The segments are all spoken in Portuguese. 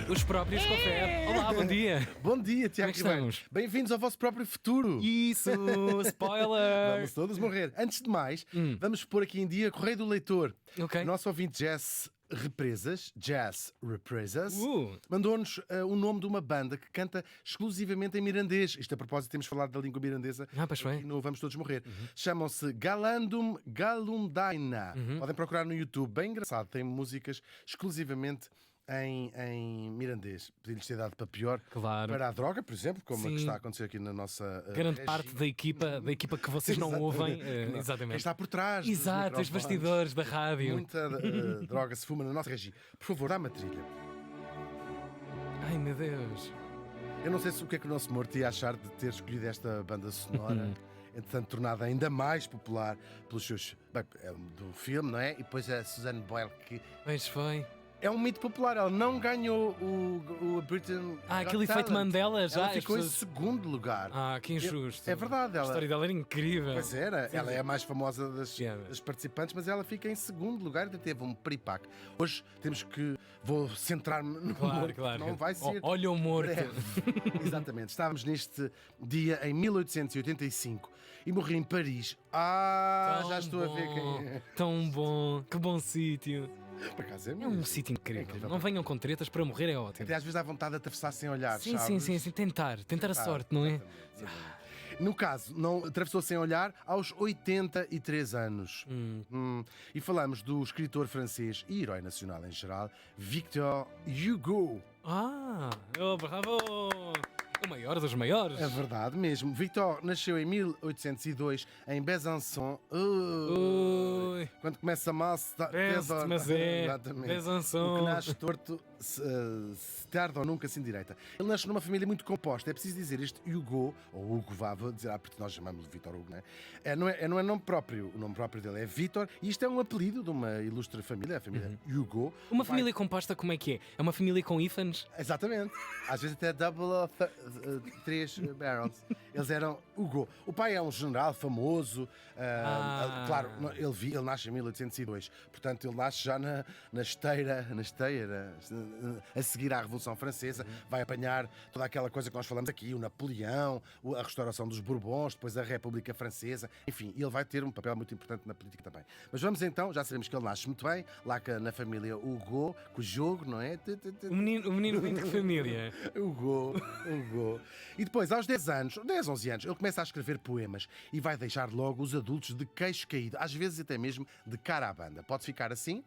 Os próprios confere. Olá, bom dia. Bom dia, Tiago Como é que Ribeiro. estamos? Bem-vindos ao vosso próprio futuro. Isso, spoiler. Vamos todos morrer. Antes de mais, vamos pôr aqui em dia Correio do Leitor. Ok. O nosso ouvinte Jazz Represas, Uh. mandou-nos o nome de uma banda que canta exclusivamente em mirandês. Isto a propósito, temos falado da língua mirandesa Pois foi. aqui no Vamos Todos Morrer. Chamam-se Galandum Galundaina. Podem procurar no YouTube, bem engraçado. Tem músicas exclusivamente em mirandês. Podia-lhes ter dado para pior. Claro. Para a droga, por exemplo, como a que Sim. está a acontecer aqui na nossa Grande regia. parte da equipa que vocês não ouvem. Não. Exatamente. Quem está por trás dos Exato, os microfones. bastidores da rádio. Muita droga se fuma na nossa regia. Por favor, dá-me a trilha. Ai, meu Deus. Eu não sei se o que é que o nosso morto ia achar de ter escolhido esta banda sonora, entretanto tornada ainda mais popular pelos seus... Bem, é do filme, não é? E depois a Suzanne Boyle, que Pois foi. é um mito popular. Ela não ganhou o Britain Aquele Got efeito Talent. Mandela já. Ela as ficou em pessoas- segundo lugar. Que injusto. É verdade, A ela... história dela era incrível. Pois era, ela é a mais famosa Yeah. das participantes, mas ela fica em segundo lugar e teve um peripaque. Hoje temos que. Vou centrar-me no Claro, morto, claro. não vai ser. Olha o morto. breve. Exatamente, estávamos neste dia em 1885 e morri em Paris. Tão Já estou a ver bom, quem é. Tão bom, que bom sítio. Por acaso é É um mesmo. sítio incrível. incrível. Não venham com tretas, para morrer é ótimo. Até às vezes dá vontade de atravessar sem olhar. Sim, sabes? sim. Tentar a sorte, não é? Exatamente. No caso, não atravessou sem olhar aos 83 anos. E falamos do escritor francês e herói nacional em geral, Victor Hugo. Bravo! O maior dos maiores. É verdade mesmo. Victor nasceu em 1802 em Besançon. Ui. Quando começa mal, se Peste, mas é. Exatamente. Besançon. O que nasce torto, se tarda ou nunca se endireita. Ele nasce numa família muito composta. É preciso dizer, este Hugo, ou Hugo vá, vou dizer, porque nós chamamos de Victor Hugo, não é? Não é nome próprio. O nome próprio dele é Victor. E isto é um apelido de uma ilustre família, a família Hugo. Uma família composta como é que é? É uma família com ífanes? Exatamente. Às vezes até double or três barrels. Eles eram Hugo. O pai é um general famoso. Claro, ele nasce em 1802. Portanto, ele nasce já na esteira, a seguir à Revolução Francesa. Vai apanhar toda aquela coisa que nós falamos aqui, o Napoleão, a restauração dos Bourbons, depois a República Francesa. Enfim, ele vai ter um papel muito importante na política também. Mas vamos então, já sabemos que ele nasce muito bem, lá na família Hugo, com o jogo, não é? O menino vem de que família? Hugo. E depois, aos 10 anos, 10, 11 anos, ele começa a escrever poemas e vai deixar logo os adultos de queixo caído, às vezes até mesmo de cara à banda. Pode ficar assim,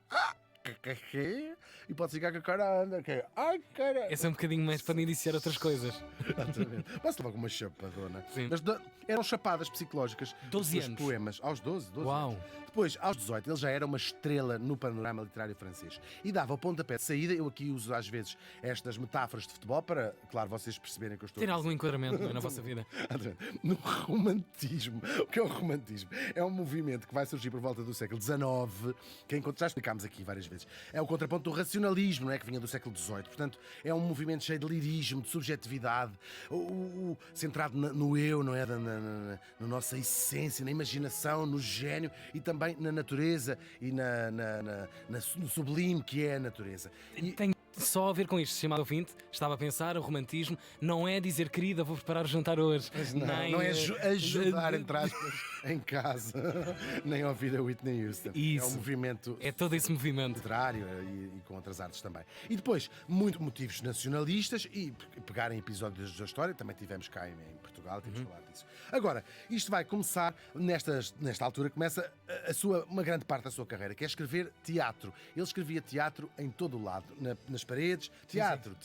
e pode ficar com a cara à anda, que é, ai, cara. Esse é um bocadinho mais para iniciar outras coisas. Exatamente. Passa logo uma chapadona. Sim. Mas eram chapadas psicológicas. 12 dos anos. Poemas. Aos 12 Uau. anos. Depois, aos 18, ele já era uma estrela no panorama literário francês. E dava o pontapé de saída. Eu aqui uso às vezes estas metáforas de futebol para, claro, vocês perceberem que eu estou Ter algum enquadramento, não é, na vossa vida. no romantismo. O que é o romantismo? É um movimento que vai surgir por volta do século XIX, que já explicámos aqui várias vezes. É o contraponto do racionalismo, não é? Que vinha do século XVIII. Portanto, é um movimento cheio de lirismo, de subjetividade, centrado no eu, não é? Na nossa essência, na imaginação, no gênio e também na natureza e no sublime que é a natureza. E, Tem só a ver com isto, estimado ouvinte. Estava a pensar, o romantismo não é dizer, querida, vou preparar o jantar hoje. Mas não é ajudar, entre aspas, em casa, nem ouvir a Whitney Houston. Isso. É um movimento É todo esse movimento. literário e com outras artes também. E depois, muito motivos nacionalistas e pegarem episódios da história, também tivemos cá em Portugal, temos falado disso. Agora, isto vai começar, nesta altura, começa uma grande parte da sua carreira, que é escrever teatro. Ele escrevia teatro em todo o lado, nas paredes, teatro,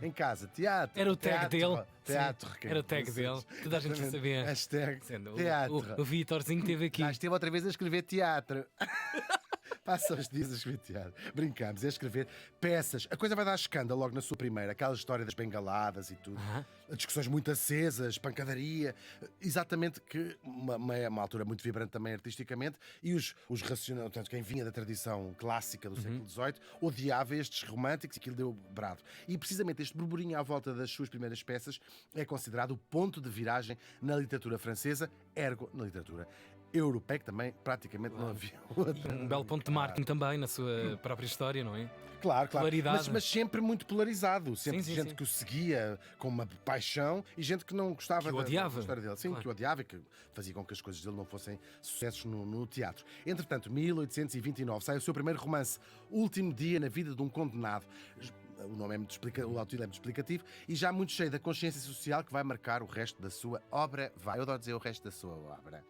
em casa, teatro. Era o tag teatro, dele. Teatro, Sim, era o tag dele. Toda a gente já sabia. Hashtag Sendo teatro. o Vitorzinho esteve aqui. Já esteve outra vez a escrever teatro. Passa os dias a escrever teatro. Brincamos, a escrever peças. A coisa vai dar escândalo logo na sua primeira. Aquela história das bengaladas e tudo. Discussões muito acesas, pancadaria. Exatamente, que uma altura muito vibrante também artisticamente. E os racionais, portanto, quem vinha da tradição clássica do século XVIII, odiava estes românticos e aquilo deu brado. E precisamente este burburinho à volta das suas primeiras peças é considerado o ponto de viragem na literatura francesa, ergo na literatura europeia, que também praticamente não havia outra. Um belo ponto de marketing também na sua própria história, não é? Claro, claro. Polaridade. Mas sempre muito polarizado. Sempre Sim, gente sim. que o seguia com uma paixão e gente que não gostava Que o da odiava. história dele. Sim, Claro. que o odiava e que fazia com que as coisas dele não fossem sucessos no teatro. Entretanto, 1829 sai o seu primeiro romance, Último Dia na Vida de um Condenado. O nome é o autor é muito explicativo e já muito cheio da consciência social que vai marcar o resto da sua obra. Eu adoro dizer o resto da sua obra.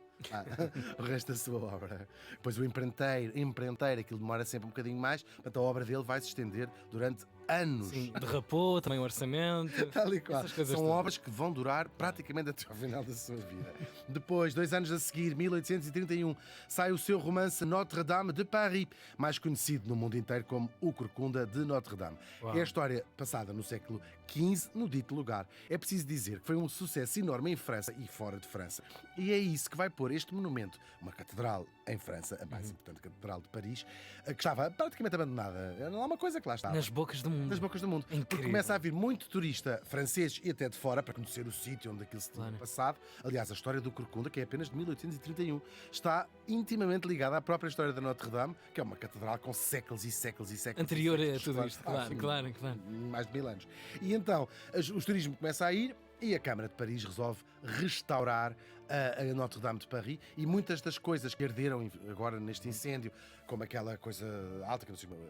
O resto da sua obra. Pois o empreiteiro, aquilo demora sempre um bocadinho mais, portanto a obra dele vai se estender durante anos. Sim, derrapou também o orçamento. Tal e qual. Essas coisas São todas. obras que vão durar praticamente até ao final da sua vida. Depois, 2 anos a seguir, 1831, sai o seu romance Notre-Dame de Paris, mais conhecido no mundo inteiro como O Corcunda de Notre-Dame. Uau. É a história passada no século XV, no dito lugar. É preciso dizer que foi um sucesso enorme em França e fora de França. E é isso que vai pôr este monumento, uma catedral em França, a mais importante catedral de Paris, que estava praticamente abandonada. Era lá uma coisa que lá estava. Nas bocas do mundo. Das bocas do mundo. Porque Incrível. começa a vir muito turista francês e até de fora para conhecer o sítio onde aquilo se tinha Claro. passado. Aliás, a história do Corcunda, que é apenas de 1831, está intimamente ligada à própria história da Notre-Dame, que é uma catedral com séculos e séculos e séculos. Anterior e a séculos de tudo história. isto, claro, sim, claro, claro. mais de 1000 anos. E então, o turismo começa a ir e a Câmara de Paris resolve restaurar a Notre-Dame de Paris e muitas das coisas que herderam agora neste incêndio, como aquela coisa alta, que não sei como,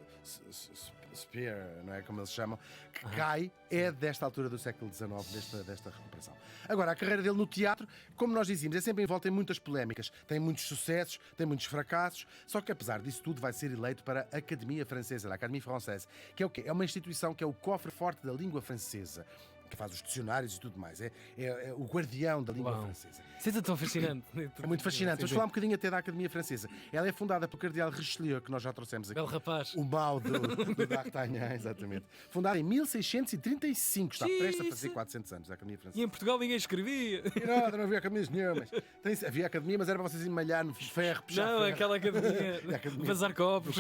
Spear, não é como eles chamam, que cai, é desta altura do século XIX, desta recuperação. Agora, a carreira dele no teatro, como nós dizíamos, é sempre envolta em muitas polémicas, tem muitos sucessos, tem muitos fracassos, só que apesar disso tudo vai ser eleito para a Academia Francesa, a Académie Française, que é o quê? É uma instituição que é o cofre forte da língua francesa, que faz os dicionários e tudo mais. É o guardião da língua Uau. francesa. Isso é tão fascinante. É muito fascinante. Vamos falar um bocadinho até da Academia Francesa. Ela é fundada pelo Cardeal Richelieu, que nós já trouxemos aqui. Belo rapaz. O mau do D'Artagnan, exatamente. Fundada em 1635, está prestes a fazer Xiii. 400 anos, a Academia E Francesa. em Portugal ninguém escrevia. Não havia academias nenhumas. Havia academia, mas era para vocês emalhar no ferro, puxar Não, ferro. aquela academia. Academia. Vazar copos.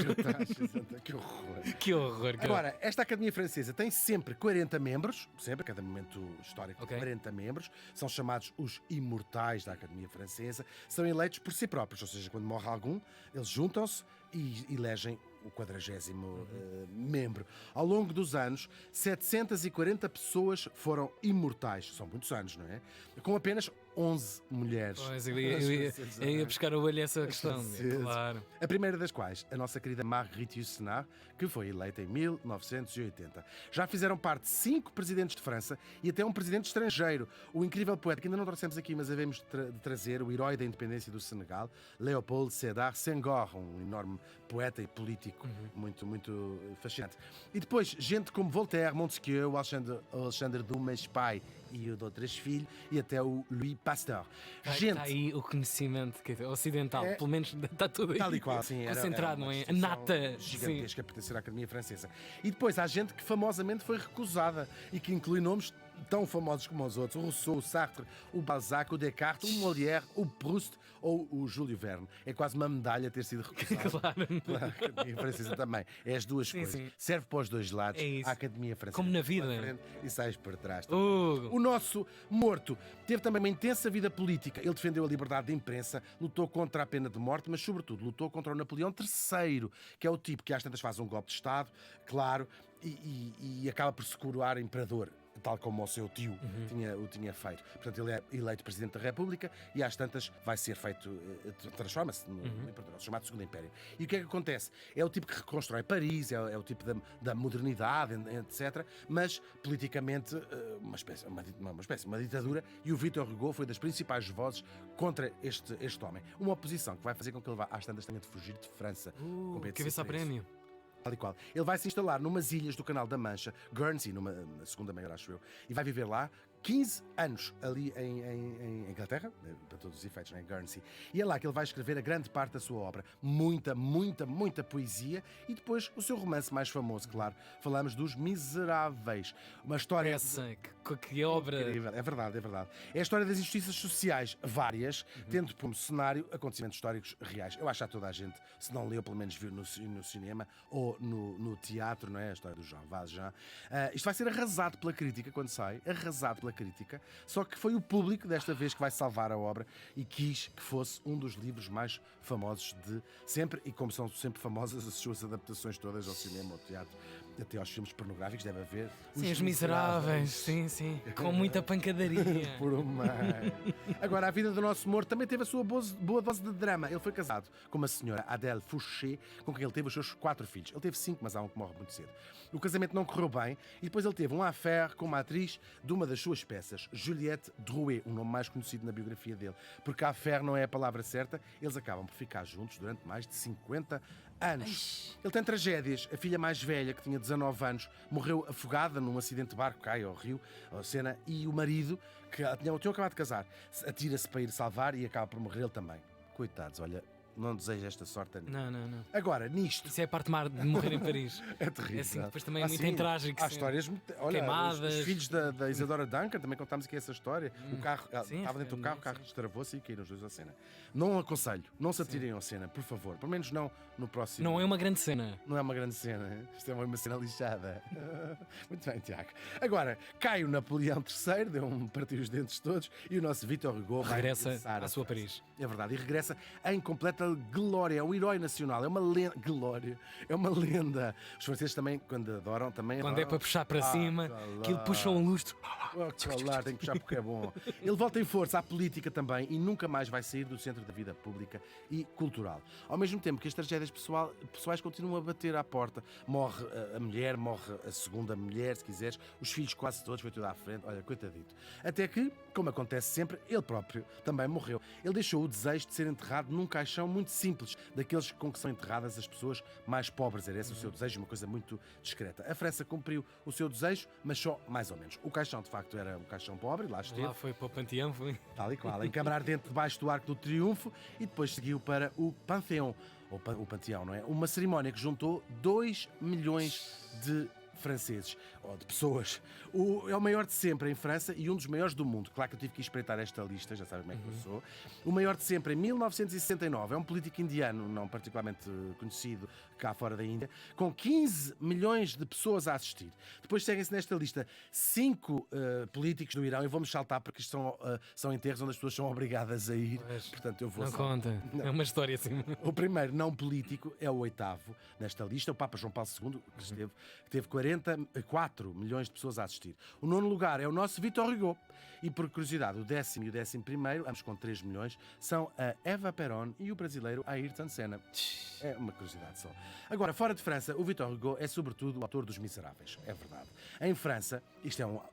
Que horror. Que horror, cara. Agora, esta Academia Francesa tem sempre 40 membros, sempre, a cada momento histórico, Ok. 40 membros, são chamados os imortais da Academia Francesa, são eleitos por si próprios, ou seja, quando morre algum, eles juntam-se e elegem o 40º membro. Ao longo dos anos, 740 pessoas foram imortais. São muitos anos, não é? Com apenas 11 mulheres. Pois, eu ia buscar o olho a essa questão. Francesa. Claro. A primeira das quais, a nossa querida Marguerite Yourcenar, que foi eleita em 1980. Já fizeram parte 5 presidentes de França e até um presidente estrangeiro. O incrível poeta, que ainda não trouxemos aqui, mas havemos de trazer, o herói da independência do Senegal, Léopold Sédar Senghor, um enorme poeta e político muito, muito fascinante. E depois, gente como Voltaire, Montesquieu, o Alexandre Dumas pai e o Doutor Filho, e até o Louis Pasteur. Está aí o conhecimento ocidental, É- pelo menos está tudo aí. Tal e qual, sim. Concentrado, uma não é? A instituição nata. gigantesca a pertencer à Academia Francesa. E depois há gente que famosamente foi recusada e que inclui nomes tão famosos como os outros: o Rousseau, o Sartre, o Balzac, o Descartes, o Molière, o Proust ou o Júlio Verne. É quase uma medalha ter sido recusado. Claro. Pela Academia Francesa também. É as duas Sim, coisas. sim. Serve para os dois lados. É isso. A Academia Francesa. Como na vida. Pela frente e sais por trás. Hugo. O nosso morto teve também uma intensa vida política. Ele defendeu a liberdade de imprensa, lutou contra a pena de morte, mas, sobretudo, lutou contra o Napoleão III, que é o tipo que às tantas faz um golpe de Estado, claro, e acaba por se coroar imperador, tal como o seu tio o tinha feito. Portanto, ele é eleito Presidente da República e às tantas vai ser feito, transforma-se no imperador, chamado Segundo Império. E o que é que acontece? É o tipo que reconstrói Paris, é o tipo da modernidade, etc. Mas, politicamente, uma ditadura, e o Victor Hugo foi das principais vozes contra este homem. Uma oposição que vai fazer com que ele vá às tantas tenha de fugir de França. com medo de ser Cabeça a preso. prémio. Tal e qual. Ele vai se instalar numas ilhas do Canal da Mancha, Guernsey, na segunda maior, acho eu, e vai viver lá 15 anos ali em Inglaterra, para todos os efeitos, em Guernsey. E é lá que ele vai escrever a grande parte da sua obra. Muita, muita, muita poesia e depois o seu romance mais famoso, claro. Falamos dos Miseráveis. Uma história... Essa, que obra. Incrível. É verdade, é verdade. É a história das injustiças sociais, várias, tendo como cenário acontecimentos históricos reais. Eu acho que já toda a gente, se não leu, pelo menos viu no cinema ou no teatro, não é? A história do Jean Valjean. Isto vai ser arrasado pela crítica quando sai, arrasado pela crítica, só que foi o público desta vez que vai salvar a obra e quis que fosse um dos livros mais famosos de sempre, e como são sempre famosas as suas adaptações todas ao cinema, ao teatro, até aos filmes pornográficos, deve haver Sim, Os Miseráveis, sim, com muita pancadaria. por uma... Agora, a vida do nosso morto também teve a sua boa dose de drama. Ele foi casado com uma senhora, Adèle Fouché, com quem ele teve os seus 4 filhos. Ele teve 5, mas há um que morre muito cedo. O casamento não correu bem e depois ele teve um affaire com uma atriz de uma das suas peças, Juliette Drouet, o nome mais conhecido na biografia dele. Porque affaire não é a palavra certa, eles acabam por ficar juntos durante mais de 50 anos. Ele tem tragédias. A filha mais velha, que tinha 19 anos, morreu afogada num acidente de barco, cai ao rio, ao Sena, e o marido, que tinham acabado de casar, atira-se para ir salvar e acaba por morrer ele também. Coitados, olha, não desejo esta sorte a ninguém. Não. Agora, nisto... Isso é a parte má de morrer em Paris. É terrível. É assim, depois também é muito em trágico. Há histórias... Olha, queimadas. Os filhos da Isadora Duncan, também contámos aqui essa história. O carro, Sim, estava dentro do carro, o carro destravou-se e caíram os dois ao Sena. Não aconselho, não se atirem ao Sena, por favor. Pelo menos não no próximo... Não é uma grande cena. Não é uma grande cena. Isto é uma cena lixada. Muito bem, Tiago. Agora, cai o Napoleão III, partiu os dentes todos, e o nosso Victor Hugo vai Regressa regressar à sua Paris. É verdade, e regressa em completa glória. É um herói nacional, é uma lenda. Glória, é uma lenda. Os franceses também, quando adoram, também Quando adoram. é para puxar para cima, claro. aquilo puxa um lustro. Claro, tem que puxar porque é bom. Ele volta em força à política também e nunca mais vai sair do centro da vida pública e cultural. Ao mesmo tempo que as tragédias pessoais continuam a bater à porta. Morre a mulher, morre a segunda mulher, se quiseres, os filhos quase todos, foi tudo à frente. Olha, coitadito. Até que, como acontece sempre, ele próprio também morreu. Ele deixou o desejo de ser enterrado num caixão muito simples, daqueles com que são enterradas as pessoas mais pobres. Era esse o seu desejo, uma coisa muito discreta. A França cumpriu o seu desejo, mas só mais ou menos. O caixão, de facto, era um caixão pobre, lá esteve. Lá foi para o Panteão, foi. Tal e qual, encamarar dentro debaixo do Arco do Triunfo e depois seguiu para o Pantheon, ou o Panteão, não é? Uma cerimónia que juntou 2 milhões de franceses, ou de pessoas. É o maior de sempre em França e um dos maiores do mundo. Claro que eu tive que espreitar esta lista, já sabem como é que eu sou. O maior de sempre em 1969, é um político indiano, não particularmente conhecido cá fora da Índia, com 15 milhões de pessoas a assistir. Depois seguem-se nesta lista 5 políticos do Irão, e vamos saltar porque isto são enterros onde as pessoas são obrigadas a ir. Pois, portanto, eu vou não saltar. conta. Não. É uma história assim. O primeiro não político é o 8º nesta lista, o Papa João Paulo II, que teve 44 milhões de pessoas a assistir. O 9º lugar é o nosso Victor Hugo. E por curiosidade, o 10º e o 11º, ambos com 3 milhões, são a Eva Perón e o brasileiro Ayrton Senna. É uma curiosidade só. Agora, fora de França, o Victor Hugo é sobretudo o autor dos Miseráveis. É verdade. Em França,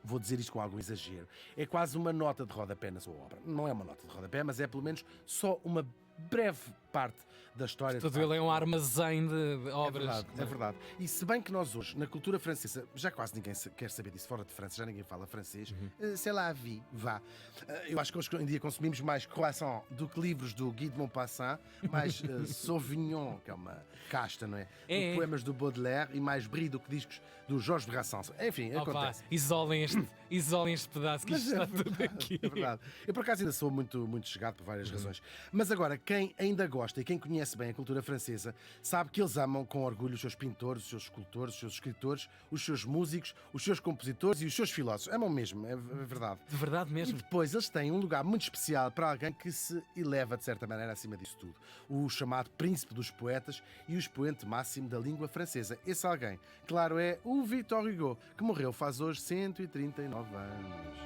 vou dizer isto com algum exagero, é quase uma nota de rodapé na sua obra. Não é uma nota de rodapé, mas é pelo menos só uma breve parte da história. Tudo ele é um armazém de obras. É verdade. E se bem que nós hoje, na cultura francesa, já quase ninguém quer saber disso, fora de França, já ninguém fala francês, sei lá, vá. Eu acho que hoje em dia consumimos mais croissant do que livros do Guy de Maupassant, mais Sauvignon, que é uma casta, não é? Do poemas do Baudelaire, e mais Brie do que discos do Jorge Brassens. Enfim, acontece. Isolem este pedaço, que isto está tudo aqui. É verdade. Eu, por acaso, ainda sou muito, muito chegado por várias razões. Mas agora, quem ainda gosta e quem conhece bem a cultura francesa sabe que eles amam com orgulho os seus pintores, os seus escultores, os seus escritores, os seus músicos, os seus compositores e os seus filósofos. Amam mesmo, é verdade. De verdade mesmo. E depois eles têm um lugar muito especial para alguém que se eleva, de certa maneira, acima disso tudo. O chamado príncipe dos poetas e o expoente máximo da língua francesa. Esse alguém, claro, é o Victor Hugo, que morreu faz hoje 139 anos.